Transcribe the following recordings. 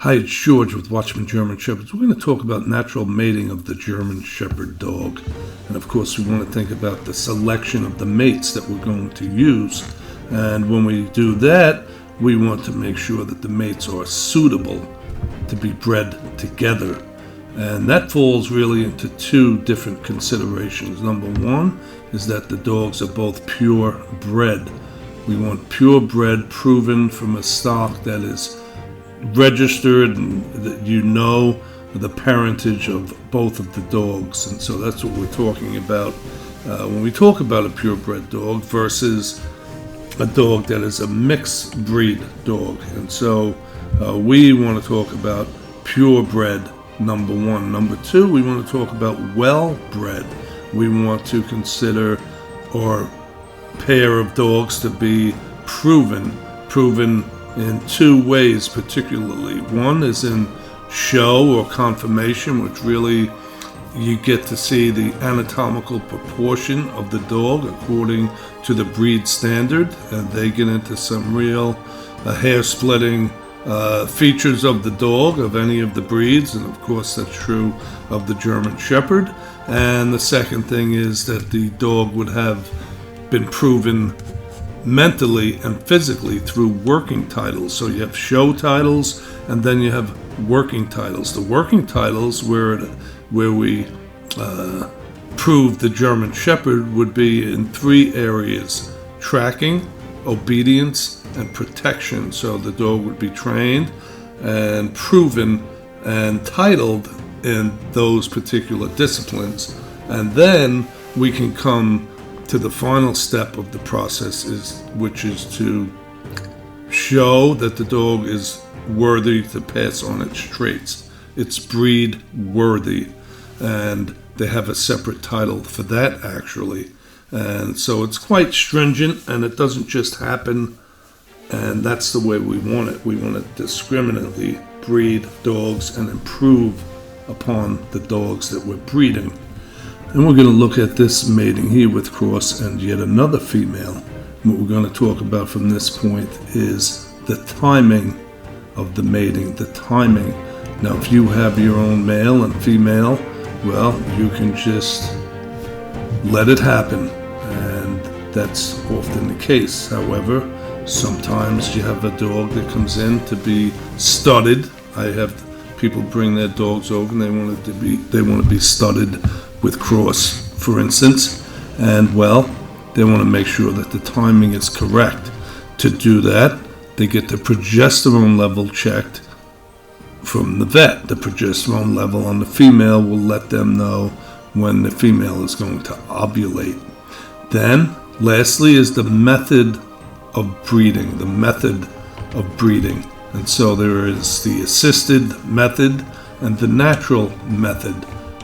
Hi, it's George with Watchman German Shepherds. We're going to talk about natural mating of the German Shepherd dog. And of course, we want to think about the selection of the mates that we're going to use. And when we do that, we want to make sure that the mates are suitable to be bred together. And that falls really into two different considerations. Number one is that the dogs are both purebred. We want purebred, proven from a stock that is registered and that you know the parentage of both of the dogs. And so that's what we're talking about when we talk about a purebred dog versus a dog that is a mixed breed dog. And so we want to talk about purebred, number one. Number two, we want to talk about well-bred. We want to consider our pair of dogs to be proven in two ways particularly. One is in show or conformation, which really you get to see the anatomical proportion of the dog according to the breed standard, and they get into some real hair-splitting features of the dog, of any of the breeds, and of course that's true of the German Shepherd. And the second thing is that the dog would have been proven mentally and physically through working titles. So you have show titles and then you have working titles. The working titles where we prove the German Shepherd would be in three areas: tracking, obedience, and protection. So the dog would be trained and proven and titled in those particular disciplines. And then we can come to the final step of the process, which is to show that the dog is worthy to pass on its traits. It's breed worthy, and they have a separate title for that actually. And so it's quite stringent, and it doesn't just happen, and that's the way we want it. We want to discriminately breed dogs and improve upon the dogs that we're breeding. And we're going to look at this mating here with cross and yet another female. What we're going to talk about from this point is the timing of the mating, the timing. Now, if you have your own male and female, well, you can just let it happen, and that's often the case. However, sometimes you have a dog that comes in to be studded. I have people bring their dogs over and they want to be studded with cross, for instance, and well, they want to make sure that the timing is correct. To do that, they get the progesterone level checked from the vet. The progesterone level on the female will let them know when the female is going to ovulate. Then, lastly, is the method of breeding, And so there is the assisted method and the natural method.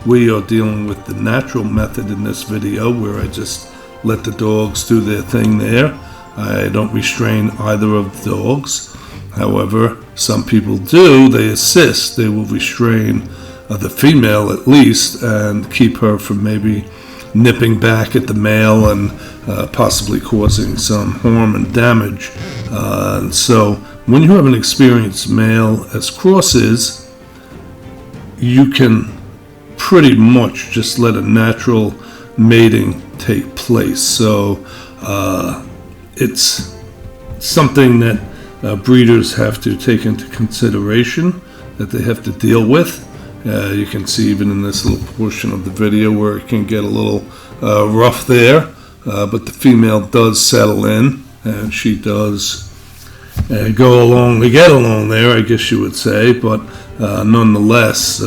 We are dealing with the natural method in this video, where I just let the dogs do their thing there. I don't restrain either of the dogs. However, some people do. They assist. They will restrain the female at least and keep her from maybe nipping back at the male and possibly causing some harm and damage. And so when you have an experienced male as cross is, you can pretty much just let a natural mating take place. So it's something that breeders have to take into consideration, that they have to deal with. You can see even in this little portion of the video where it can get a little rough there, but the female does settle in, and she does go along to get along there, I guess you would say, but nonetheless,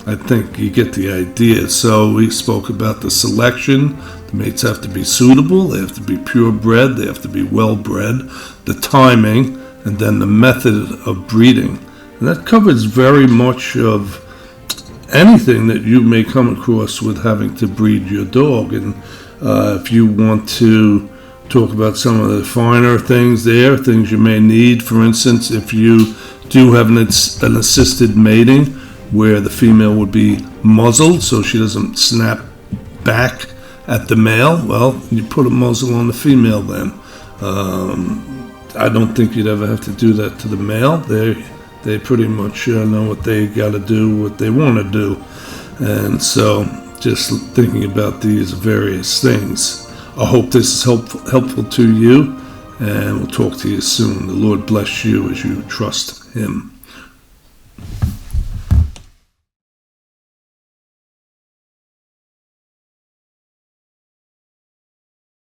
I think you get the idea. So we spoke about the selection. The mates have to be suitable, they have to be purebred, they have to be well-bred, the timing, and then the method of breeding. And that covers very much of anything that you may come across with having to breed your dog. And if you want to talk about some of the finer things there, things you may need, for instance, if you do have an assisted mating where the female would be muzzled so she doesn't snap back at the male, well, you put a muzzle on the female then. I don't think you'd ever have to do that to the male. They pretty much know what they got to do, what they want to do. And so just thinking about these various things. I hope this is helpful to you, and we'll talk to you soon. The Lord bless you as you trust Him.